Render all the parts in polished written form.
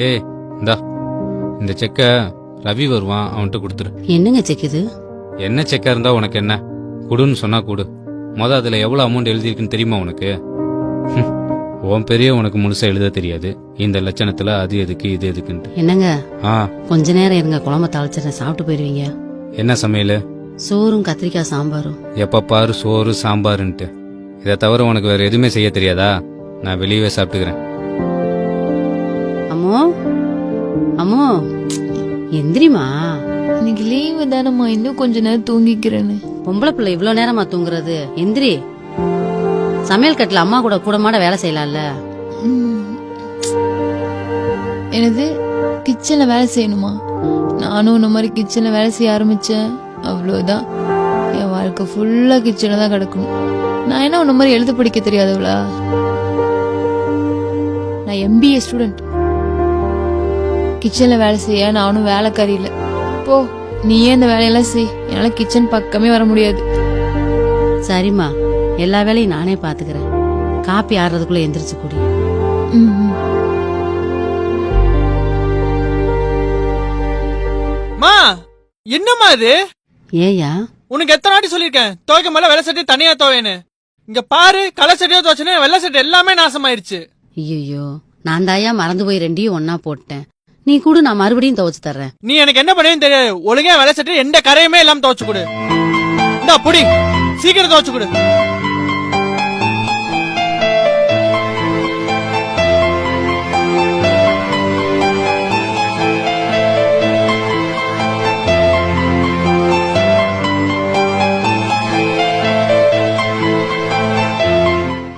ஏய் இந்தா இந்த செக்கை ரவி வருவான், அவன்கிட்ட கொடுத்துரு. என்னங்க செக் இது? என்ன செக்கா இருந்தா உனக்கு என்ன? குடுன்னு சொன்னா கொடு. அதுல எவ்வளவு அமௌண்ட் எழுதியிருக்குன்னு தெரியுமா உனக்கு? உன் பெரிய உனக்கு முழுசா எழுத தெரியாது. இந்த லட்சணத்துல அது எதுக்கு இது எதுக்குன்ட்டு. என்னங்க ஆ கொஞ்ச நேரம் இருங்க, குழம்பு தாளிச்சிடறேன், சாப்பிட்டு போயிருவீங்க. என்ன சமையல்? சோறும் கத்திரிக்காய் சாம்பாரும். எப்ப பாரு சோறு சாம்பாருன்ட்டு. இதை தவிர உனக்கு வேற எதுவுமே செய்ய தெரியாதா? நான் வெளியவே சாப்பிட்டுக்கிறேன். அம்மோ அம்மோ எந்திரிமா. இன்னைக்கு லீவு தானம்மா, இன்னும் கொஞ்ச நேரம் தூங்கிக்கிறேன்னு. பொம்பளை பிள்ளை இவ்வளவு நேரமா தூங்குறது? எந்திரி. சமையல் கட்டுல அம்மா கூட கூடமாட வேலை செய்யலாம்ல. எனது கிச்சன்ல வேலை செய்யணுமா? நானும் இந்த மாதிரி கிச்சன்ல வேலை செய்ய ஆரம்பிச்சேன், அவ்வளவுதான். என் வாழ்க்கை ஃபுல்லா கிச்சன்ல தான் கிடக்கணும். நான் என்ன உன்ன மாதிரி எழுத படிக்க தெரியாதவளா? நான் MBA ஸ்டூடெண்ட். கிச்சன்ல வேலை செய்ய நானும் வேலைக்காரி இல்ல. போ, நீயே இந்த வேலையெல்லாம் செய். என்னால கிச்சன் பக்கமே வர முடியாது. சரிம்மா, எல்லா வேலையும் நானே பாத்துக்கிறேன். காப்பி ஆடுறதுக்குள்ள எந்திரிச்சு கூடி. மா என்னம்மா இது? ஏயா? உனக்கு எத்தனை வாட்டி சொல்லிருக்கேன் துவைக்க மேல வெள்ளை சட்டை தனியா துவையன்னு. இங்க பாரு, கலர் சட்டையோ துவைச்சனே வெள்ளை சட்டை எல்லாமே நாசமாயிருச்சு. ஐயோ, நான் தாயா மறந்து போய் ரெண்டையும் ஒன்னா போட்டேன். நீ கூட நான் மறுபடியும் துவைச்சு தர்றேன். நீ எனக்கு என்ன பண்ணுவேன்னு தெரியாது. ஒழுங்கா வெள்ளை சட்டை எந்த கரையுமே இல்லாம துவைச்சு கொடு. இந்தா புடி, சீக்கிரம் துவைச்சு கொடு.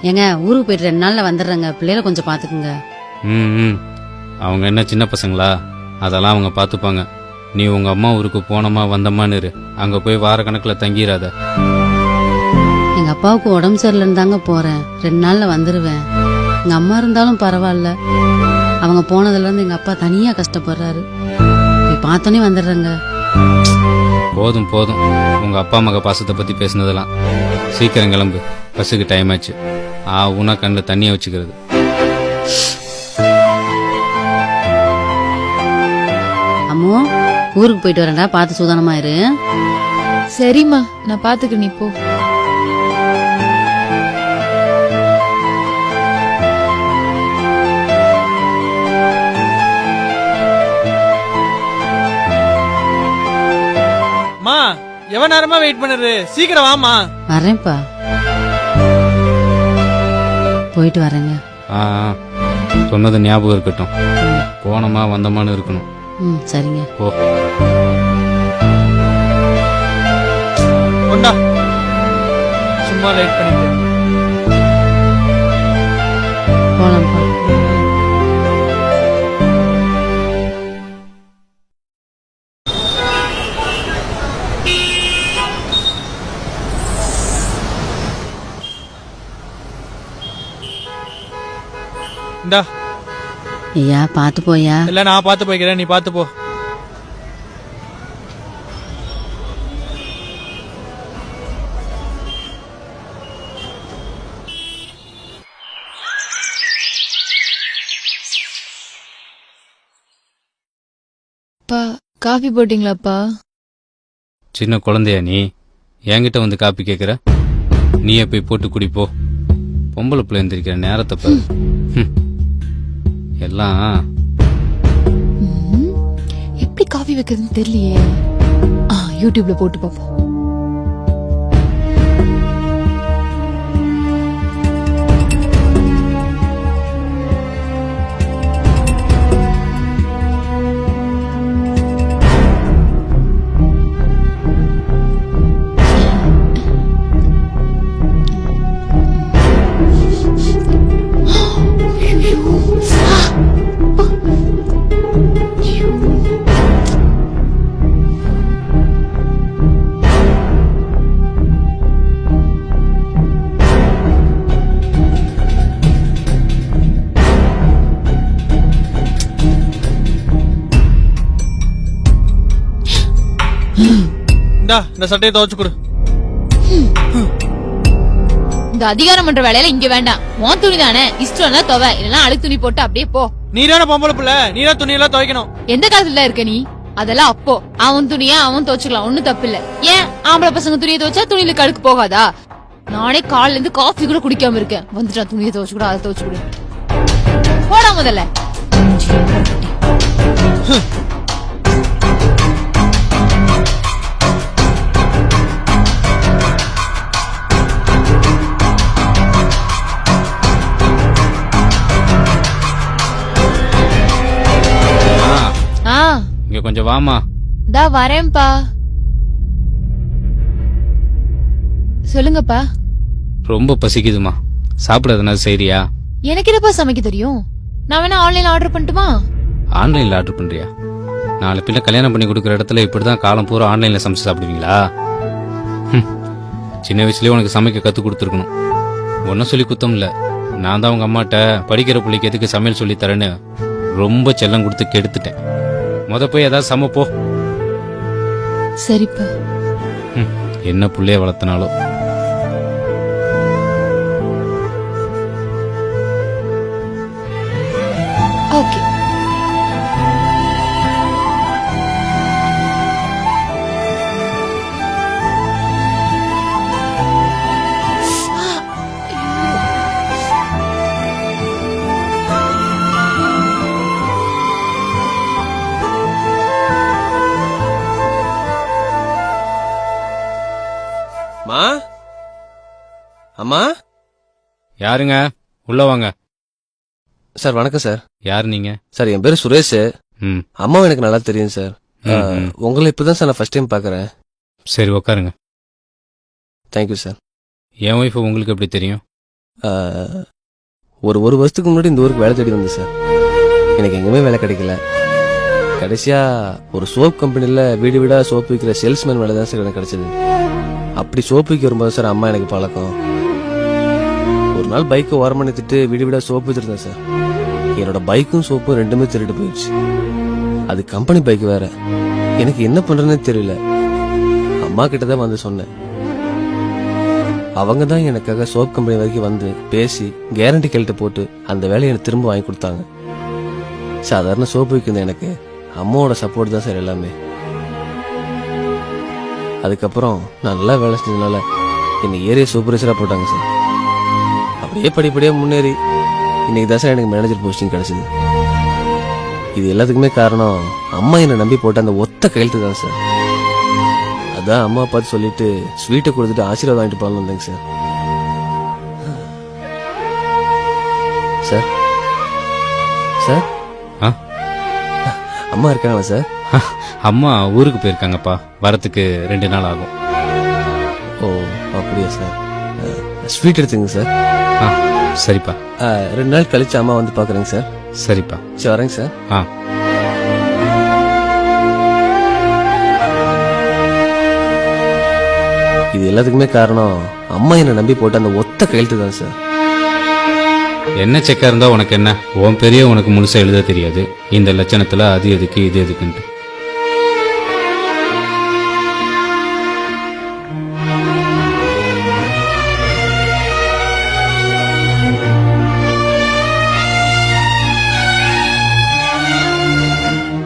ஏங்க, ஊருக்கு போயிட்டு 2 நாள்ல வந்துடுறேங்க. பிள்ளைல கொஞ்சம் பாத்துக்குங்க. ம் அவங்க என்ன சின்ன பசங்களா? அதெல்லாம் அவங்க பாத்துப்பாங்க. நீ உங்க அம்மா ஊருக்கு போனமா வந்தமான்னு இரு. அங்க போய் வார கணக்குல தங்கிராத. எங்க அப்பாவுக்கு உடம்பு சரியில்லைன்னு தாங்க போறேன். 2 நாள்ல வந்துருவேன். எங்க அம்மா இருந்தாலும் பரவாயில்ல. அவங்க போனதுல இருந்து எங்க அப்பா தனியா கஷ்டப்படுறாரு. போய் பார்த்தோன்னே வந்துடுறேங்க. போதும் போதும், உங்க அப்பா மக பாசத்தை பத்தி பேசினதெல்லாம். சீக்கிரம் கிளம்பு, பஸ்ஸுக்கு டைம் ஆச்சு. உனா கண்ணில் தண்ணியை வச்சுக்கிறது. அம்மோ, ஊருக்கு போயிட்டு வரேன்டா, பார்த்து சூதானமா இரு. சரிம்மா, நான் பாத்துக்கிறேன். நீ போ. மா எவ்வளவு நேரமா வெயிட் பண்ணுறது? சீக்கிரம் வாமா. வரேன்ப்பா, போயிட்டு வரேங்க. சொன்னது ஞாபகம் இருக்கட்டும். போனமா வந்தமான்னு இருக்கணும். சரிங்க. போ. கொண்டா, சும்மா லேட் பண்ணிட்டு போலாம்ப்பா. இந்தா. ஐயா, பாத்து போயா. இல்ல, நான் பாத்து போய்க்கிறேன், நீ பாத்து போ. அப்பா, காஃபி போட்டீங்களாப்பா? சின்ன குழந்தையா நீ? என்கிட்ட வந்து காப்பி கேக்குற? நீயே போய் போட்டு குடிப்போ. பொம்பளை பிள்ளை எந்திரிக்கிற நேரத்தை பாரு. எல்லாம் எப்படி காஃபி வைக்கிறதுன்னு தெரியலையே. யூடியூப்ல போட்டு பார்ப்போம். இந்தா, இந்த சட்டையை துவைச்சு கொடு. இந்த அதிகாரம் பண்ற வேலையில இங்க வேண்டாம். உன் துணி தானே, இஷ்டம்னா துவை, இல்லனா அழுக்கு துணி போட்டு அப்படியே போ. நீதான பொம்பளை புள்ள, நீதான் துணியெல்லாம் துவைக்கணும். எந்த காலத்துல இருக்க நீ? அதெல்லாம் அப்போ அவன் துணியா அவன் துவைச்சுக்கலாம், ஒண்ணும் தப்பு இல்ல. ஏன் ஆம்பளை பசங்க துணியை துவைச்சா துணியில கழுக்கு போகாதா? நானே காலைல இருந்து காஃபி கூட குடிக்காம இருக்கேன். வந்துட்டா துணியை துவைச்சு கூட, அதை துவைச்சு கூட. போடா முதல்ல. இங்க கொஞ்சம் வாமா. தா வரேன்பா. சொல்லுங்கப்பா. ரொம்ப பசிக்குதுமா, சாப்பிடாதனா சரியா? எனக்கு என்னப்பா சமைக்க தெரியும்? நான் வேணா ஆன்லைன்ல ஆர்டர் பண்ணட்டுமா? ஆன்லைன்ல ஆர்டர் பண்றியா? நாளை பின்ன கல்யாணம் பண்ணி கொடுக்குற இடத்துல இப்படிதான் காலம் பூரா ஆன்லைன்ல சமைச்சு சாப்பிடுவீங்களா? சின்ன வயசுலயே உனக்கு சமைக்க கத்து கொடுத்துருக்கணும். ஒன்னும் சொல்லி குத்தம் இல்ல, நான் தான் உங்க அம்மாட்ட படிக்கிற பிள்ளைக்கு எதுக்கு சமையல் சொல்லி தரேன்னு ரொம்ப செல்லம் கொடுத்து கெடுத்துட்டேன். போய் ஏதாவது சமைப்போ. சரிப்பா. என்ன புள்ளைய வளர்த்தனாலும். ஓகே. அம்மா. யாருங்க? உள்ள வாங்க. சார் வணக்கம் சார். யாரு நீங்க? சார் என் பேரு சுரேஷ். ம். அம்மாவும் எனக்கு நல்லா தெரியும் சார். உங்களை இப்பதான் சார் நான் ஃபர்ஸ்ட் டைம் பாக்குறேன். சரி உட்காருங்க. Thank you sir. என் ஒய்ஃப் உங்களுக்கு எப்படி தெரியும்? ஒரு வருஷத்துக்கு முன்னாடி இந்த ஊருக்கு வேலை தேடி வந்தேன் சார். எனக்கு எங்கேயுமே வேலை கிடைக்கல. கடைசியா ஒரு சோப் கம்பெனில வீடு வீடா சோப்பு விற்கிற சேல்ஸ்மேன் வேலை தான் சார் எனக்கு கிடைச்சது. அப்படி சோப்பு விற்க வரும்போது சார் அம்மா எனக்கு பழக்கம். ஒரு நாள் பைக்கை ஓரமா நிறுத்திட்டு வீடு வீடா சோப்பு வச்சிருந்தேன் சார். என்னோட பைக்கும் சோப்பும் ரெண்டுமே திருட்டு போயிடுச்சு. அது கம்பெனி பைக் வேற. எனக்கு என்ன பண்றேன்னே தெரியல. அம்மா கிட்டதான் வந்து சொன்னேன். அவங்க தான் எனக்காக சோப் கம்பெனி வரைக்கும் வந்து பேசி கேரண்டி கையிட்ட போட்டு அந்த வேலையை எனக்கு திரும்ப வாங்கி கொடுத்தாங்க. சாதாரண சோப்பு விற்கிற எனக்கு அம்மாவோட சப்போர்ட் தான் சார் எல்லாமே. அதுக்கப்புறம் நான் நல்லா வேலை செஞ்சதுனால என்னை ஏரியா சூப்பர்வைசரா போட்டாங்க சார். அப்படியே படிப்படியா முன்னேறி இன்னைக்கு தான் சார் எனக்கு மேனேஜர் போஸ்டிங் கிடைச்சது. இது எல்லாத்துக்குமே காரணம் அம்மா என்னை நம்பி போட்ட அந்த ஒத்த கையெழுத்து தான் சார். அதான் அம்மா பார்த்து சொல்லிட்டு ஸ்வீட்டை கொடுத்துட்டு ஆசீர்வாதம் வாங்கிட்டு போகலான்னு வந்தேங்க சார். சார் சார் அம்மா இருக்காங்களா சார்? அம்மா ஊருக்கு போயிருக்காங்கப்பா, வரத்துக்கு 2 நாள் ஆகும். ஓ அப்படியா சார். ஸ்வீட் எடுத்துங்க சார். சரிப்பா. 2 நாள் கழிச்சு அம்மா வந்து பாக்குறேங்க சார். சரிப்பா. சரி வரேங்க சார். இது எல்லாத்துக்குமே காரணம் அம்மா என்னை நம்பி போட்ட அந்த ஒத்த கையெழுத்து தான் சார். என்ன செக்கா இருந்தா உனக்கு என்ன? உன் பெரிய உனக்கு முழுசா எழுத தெரியாது. இந்த லட்சணத்துல அது எதுக்கு இது எதுக்குன்ட்டு.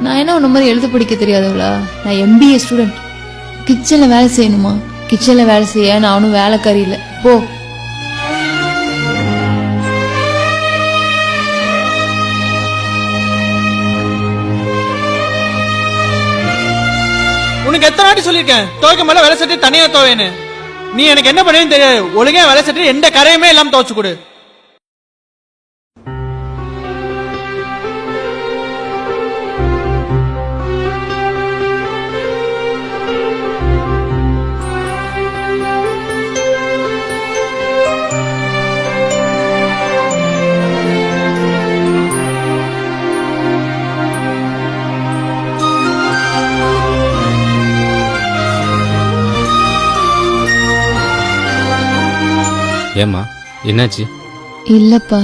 நான் என்ன உன்ன மாதிரி எழுத படிக்க தெரியாதவளா? நான் MBA ஸ்டூடெண்ட். கிச்சன்ல வேலை செய்யணுமா? கிச்சன்ல வேலை செய்ய நானும் வேலைக்காரி இல்ல. போ. உனக்கு எத்தனை வாட்டி சொல்லிருக்கேன் துவைக்க மேல வேலை சட்டி தனியா துவைன்னு. நீ எனக்கு என்ன பண்ணுவேன்னு தெரியாது. ஒழுங்கா வேலை சட்டி எந்த கரையுமே இல்லாம துவைச்சு கொடு. ஏம்மா என்னாச்சு? இல்லப்பா,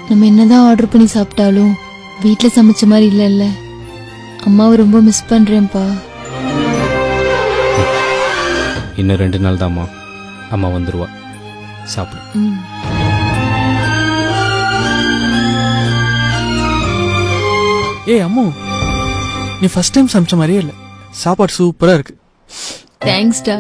நம்ம என்னதான் ஆர்டர் பண்ணி சாப்பிட்டாலும் வீட்ல சமைச்ச மாதிரி இல்ல. அம்மாவை ரொம்ப மிஸ் பண்றேன்ப்பா. இன்னும் 2 நாள் தான்மா, அம்மா வந்துருவா. சாப்பிடு. ம். ஏய் அம்மு, நீ ஃபர்ஸ்ட் டைம் சமைச்ச மாதிரியே இல்ல, சாப்பாடு சூப்பரா இருக்கு. தேங்க்ஸ்டா.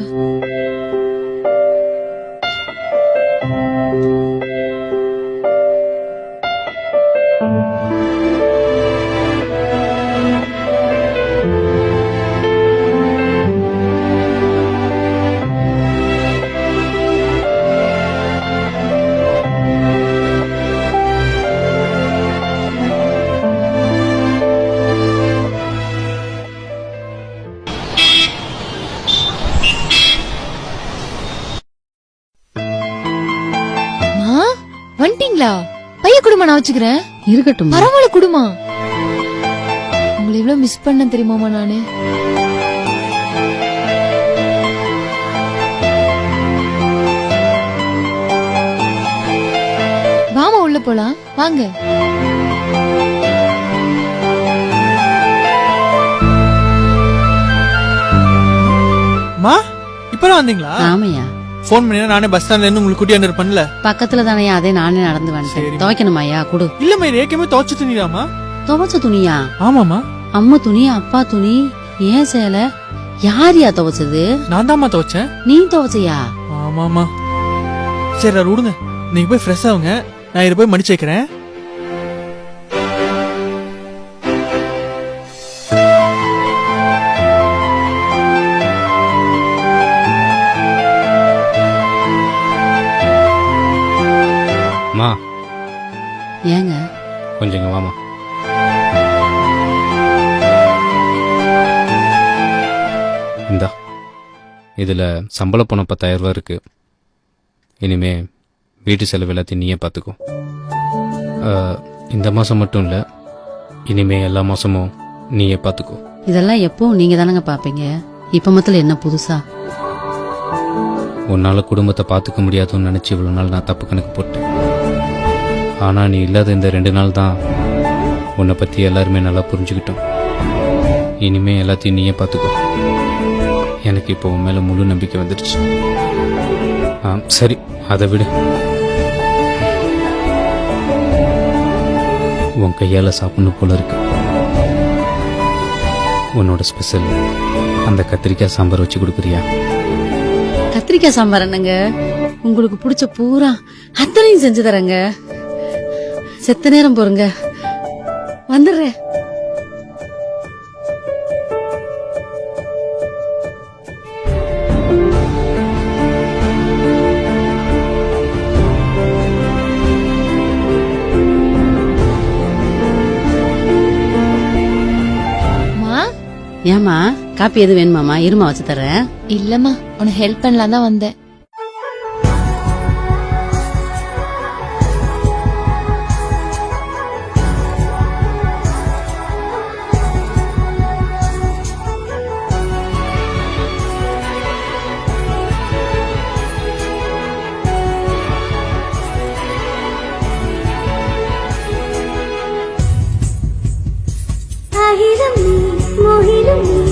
வந்துட்டீங்களா? பைய குடுமா, நான் வச்சுக்கிறேன். இருக்கட்டும். பரவாயில்ல குடுமா. உங்களை எவ்வளவு மிஸ் பண்ண தெரியுமாமா நானு. வாமா உள்ள போலாம் வாங்க. மா இப்பதான் வந்தீங்களா? ஆமையா, போன் பண்ணினா நானே பஸ் ஸ்டாண்ட்ல இருந்து உங்களுக்கு கூட்டியாந்து இருப்பேன்ல. பக்கத்துல தானே, அதே நானே நடந்து வந்துட்டேன். சரிம்மா. துவைக்கணுமாயா? குடு. இல்லம்மா, இது ஏற்கனவே துவைச்சு துணிடாமா? துவைச்ச துணியா? ஆமாமா, அம்மா துணி, அப்பா துணி, ஏன் சேலை? யாரியா துவைச்சது? நான் தான்மா துவைச்சேன். நீ துவைச்சையா? ஆமாமா. சரி அதை விடுங்க, நீங்க போய் ஃப்ரெஷ் ஆகுங்க, நான் இதை போய் மடிச்சு வைக்கிறேன். மா ஏங்க? கொஞ்சம் இங்க வாமா. இந்தா, இதுல சம்பள பணம் 10,000 ரூபாய் இருக்கு. இனிமே வீட்டு செலவு எல்லாத்தையும் நீயே பார்த்துக்கோ. இந்த மாசம் மட்டும் இல்ல, இனிமே எல்லா மாசமும் நீயே பார்த்துக்கோ. இதெல்லாம் எப்பவும் நீங்க தானங்க பாப்பீங்க, இப்ப மத்தில என்ன புதுசா? உன்னால குடும்பத்தை பார்த்துக்க முடியாதுன்னு நினைச்சு இவ்வளவு நாள் நான் தப்பு கணக்கு போட்டேன். ஆனா நீ இல்லாத இந்த 2 நாள் தான் உன்னை பத்தி எல்லாருமே நல்லா புரிஞ்சுக்கிட்டோம். இனிமே எல்லாத்தையும் நீயே பார்த்துக்கோ. எனக்கு இப்போ உன் மேல முழு நம்பிக்கை வந்துடுச்சு. சரி, அதை விடு. உன் கையால சாப்பிடணும் போல இருக்கு. உன்னோட ஸ்பெஷல் அந்த கத்திரிக்காய் சாம்பார் வச்சு கொடுக்குறியா? கத்திரிக்காய் சாம்பார் என்னங்க, உங்களுக்கு பிடிச்ச பூரா அத்தனையும் செஞ்சு தரேங்க. செத்த நேரம் போறங்க, வந்துடுறேன். ஏமா, காப்பி எது வேணுமாமா? இருமா வச்சு தரேன். இல்லம்மா, உனக்கு ஹெல்ப் பண்ணலாம் தான் வந்தேன். ஆயிரம் நீ மோகிரும் நீ